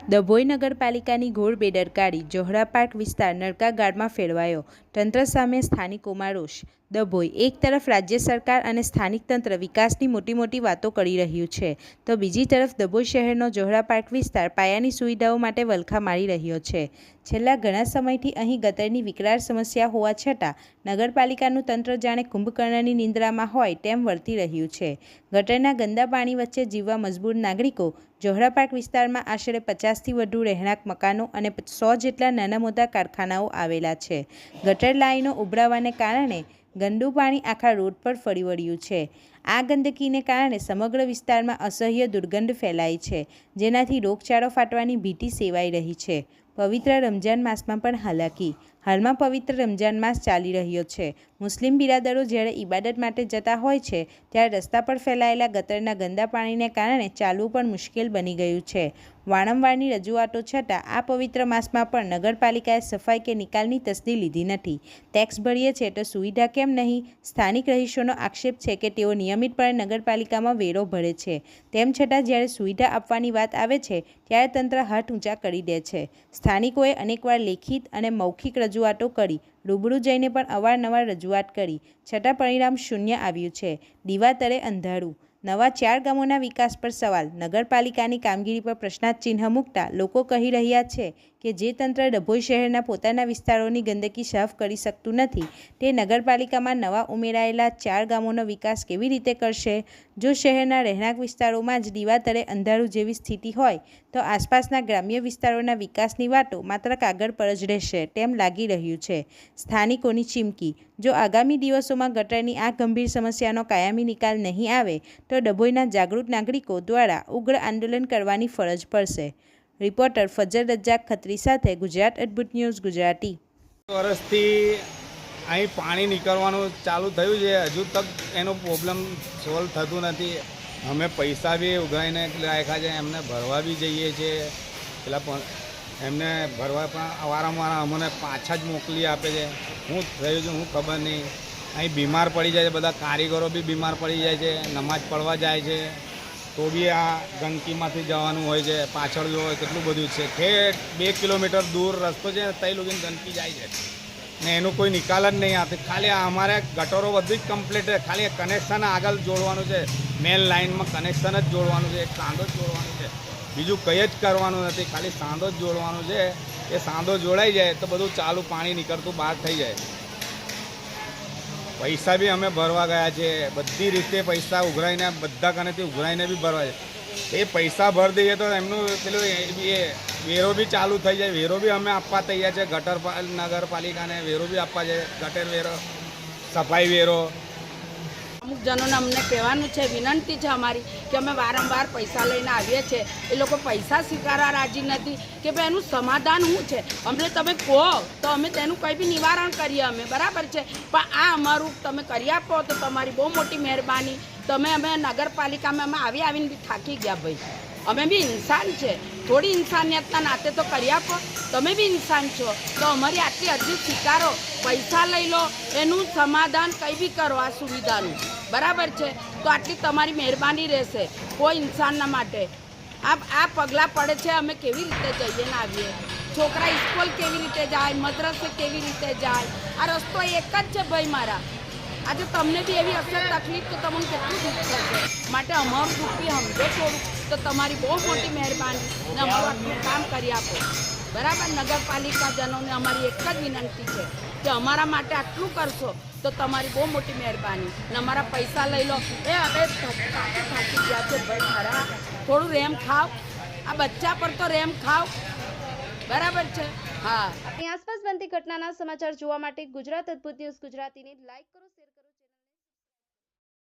ડભોઈ નગરપાલિકાની ઘોર બેદરકારી, જોહરાપાટ વિસ્તાર નરકાગાળમાં ફેરવાયો, તંત્ર સામે સ્થાનિકોમાં રોષ. ડભોઈ: એક તરફ રાજ્ય સરકાર અને સ્થાનિક તંત્ર વિકાસની મોટી વાતો કરી રહ્યું છે, તો બીજી તરફ ડભોઈ શહેરનો જોહરાપાટ વિસ્તાર પાયાની સુવિધાઓ માટે વલખા મારી રહ્યો છે. છેલ્લા ઘણા સમયથી અહીં ગટરની વિકરાળ સમસ્યા હોવા છતાં નગરપાલિકાનું તંત્ર જાણે કુંભકર્ણની નિંદ્રામાં હોય તેમ વર્તી રહ્યું છે. ગટરના ગંદા પાણી વચ્ચે જીવવા મજબૂર નાગરિકો. જોહરાપાટ વિસ્તારમાં આશરે 50થી વધુ રહેણાંક મકાનો અને 100 જેટલા નાના મોટા કારખાનાઓ આવેલા છે. ગટર લાઈનો ઉભરાવાને કારણે ગંદુ પાણી આખા રોડ પર ફરી વળ્યું છે. આ ગંદકીને કારણે સમગ્ર વિસ્તારમાં અસહ્ય દુર્ગંધ ફેલાઈ છે, જેનાથી રોગચાળો ફાટવાની ભીતિ સેવાઈ રહી છે. પવિત્ર રમજાન માસમાં પણ હાલાકી. હાલમાં પવિત્ર રમજાન માસ ચાલી રહ્યો છે. મુસ્લિમ બિરાદરો જ્યારે ઇબાદત માટે જતા હોય છે, ત્યારે રસ્તા પર ફેલાયેલા ગટરના ગંદા પાણીને કારણે ચાલવું પણ મુશ્કેલ બની ગયું છે. વારંવારની રજૂઆતો છતાં આ પવિત્ર માસમાં પણ નગરપાલિકાએ સફાઈ કે નિકાલની તસ્દી લીધી નથી. ટેક્સ ભરીએ છે તો સુવિધા કેમ નહીં? સ્થાનિક રહીશોનો આક્ષેપ છે કે તેઓ નિયમિતપણે નગરપાલિકામાં વેરો ભરે છે, તેમ છતાં જ્યારે સુવિધા આપવાની વાત આવે છે, ત્યારે તંત્ર હાથ ઊંચા કરી દે છે. સ્થાનિકોએ અનેકવાર લેખિત અને મૌખિક રજૂઆતો કરી, રૂબરૂ જઈને પણ અવારનવાર રજૂઆત કરી, છતાં પરિણામ શૂન્ય આવ્યું છે. દીવા તળે અંધારું. નવા 4 ગામોના વિકાસ પર સવાલ. નગરપાલિકાની કામગીરી પર પ્રશ્નાર્થ મૂકતા લોકો કહી રહ્યા છે કે જે તંત્ર ડભોઈ શહેરના પોતાના વિસ્તારોની ગંદકી સાફ કરી શકતું નથી, તે નગરપાલિકામાં નવા ઉમેરાયેલા 4 ગામોનો વિકાસ કેવી રીતે કરશે? જો શહેરના રહેણાંક વિસ્તારોમાં જ દીવા તળે અંધારું જેવી સ્થિતિ હોય, તો આસપાસના ગ્રામ્ય વિસ્તારોના વિકાસની વાતો માત્ર કાગળ પર જ રહેશે તેમ લાગી રહ્યું છે. સ્થાનિકોની ચીમકી. જો આગામી દિવસોમાં ગટરની આ ગંભીર સમસ્યાનો કાયમી નિકાલ નહીં આવે, તો ડભોઈના જાગૃત નાગરિકો દ્વારા ઉગ્ર આંદોલન કરવાની ફરજ પડશે. રિપોર્ટર ફજર રજાક ખત્રી સાથે ગુજરાત અદ્ભુત ન્યૂઝ ગુજરાતી. વર્ષથી અહીં પાણી નીકળવાનું ચાલુ થયું છે, હજુ તક એનો પ્રોબ્લેમ સોલ્વ થતું નથી. અમે પૈસા બી ઉઘરાઈને રાખ્યા છે, એમને ભરવા બી જઈએ છીએ. પેલા પણ એમને ભરવા પણ વારંવાર અમને પાછા જ મોકલી આપે છે. શું થયું છે હું ખબર નહીં. અહીં બીમાર પડી જાય છે, બધા કારીગરો બી બીમાર પડી જાય છે, નમાજ પડવા જાય છે તો બી આ ગંદકીમાંથી જવાનું હોય છે. પાછળ જો હોય કેટલું બધું છે, ઠેઠ 2 કિલોમીટર દૂર રસ્તો છે, તઈ લોકોની ગંદકી જાય છે ને એનો કોઈ નિકાલ જ નહીં આવતી. ખાલી અમારે ગટરો બધું જ કમ્પ્લીટ છે, ખાલી કનેક્શન આગળ જોડવાનું છે, મેન લાઇનમાં કનેક્શન જ જોડવાનું છે, એક સાંધો જ જોડવાનું છે, બીજું કંઈ જ કરવાનું નથી, ખાલી સાંધો જ જોડવાનું છે. એ સાંધો જોડાઈ જાય તો બધું ચાલુ પાણી નીકળતું બહાર થઈ જાય. પૈસા બી અમે ભરવા ગયા છે, બધી રીતે પૈસા ઉઘરાઈને બધા કનેથી ઉઘરાઈને બી ભરવા છે. એ પૈસા ભરી દઈએ તો એમનું પેલું એ વેરો બી ચાલુ થઈ જાય. વેરો બી અમે આપવા તૈયાર છે. નગરપાલિકાને વેરો બી આપવા છે, ગટર વેરો, સફાઈ વેરો. અમુક જનોને અમને કહેવાનું છે, વિનંતી છે અમારી કે અમે વારંવાર પૈસા લઈને આવીએ છીએ, એ લોકો પૈસા સ્વીકારવા રાજી નથી કે ભાઈ એનું સમાધાન શું છે. અમને તમે કહો તો અમે તેનું કંઈ બી નિવારણ કરીએ અમે, બરાબર છે, પણ આ અમારું તમે કરી આપો તો તમારી બહુ મોટી મહેરબાની. અમે નગરપાલિકામાં અમે આવીને બી થાકી ગયા ભાઈ. અમે બી ઇન્સાન છે, થોડી ઇન્સાનિયતના નાતે તો કરી આપો. તમે બી ઇન્સાન છો તો અમારી આટલી અરજી સ્વીકારો. પૈસા લઈ લો, એનું સમાધાન કંઈ બી કરો આ સુવિધાનું, બરાબર છે, તો આટલી તમારી મહેરબાની રહેશે કોઈ ઇન્સાનના માટે. આ પગલાં પડે છે, અમે કેવી રીતે જઈએ ને આવીએ? છોકરા સ્કૂલ કેવી રીતે જાય, મદ્રસે કેવી રીતે જાય? આ રસ્તો એક જ છે ભાઈ મારા. આજે તમને બી એવી હશે તકલીફ તો તમને કેટલું દુઃખ થશે. માટે અમારું દુઃખ બી સમજો થોડું તો તમારી બહુ મોટી મહેરબાની ને અમારું આટલું કામ કરી આપો, બરાબર. નગરપાલિકાજનોને અમારી એક જ વિનંતી છે કે અમારા માટે આટલું કરશો તો તમારી બહુ મોટી મહેરબાની ને અમારા પૈસા લઈ લો. એ હવે થાકી ગયા છે ભાઈ મારા, થોડું રેમ ખાવ, આ બચ્ચા પર તો રેમ ખાવ, બરાબર છે. હા, આપણી આસપાસ બનતી ઘટનાના સમાચાર જોવા માટે ગુજરાત અદ્ભુત ન્યૂઝ ગુજરાતીને લાઈક કરો.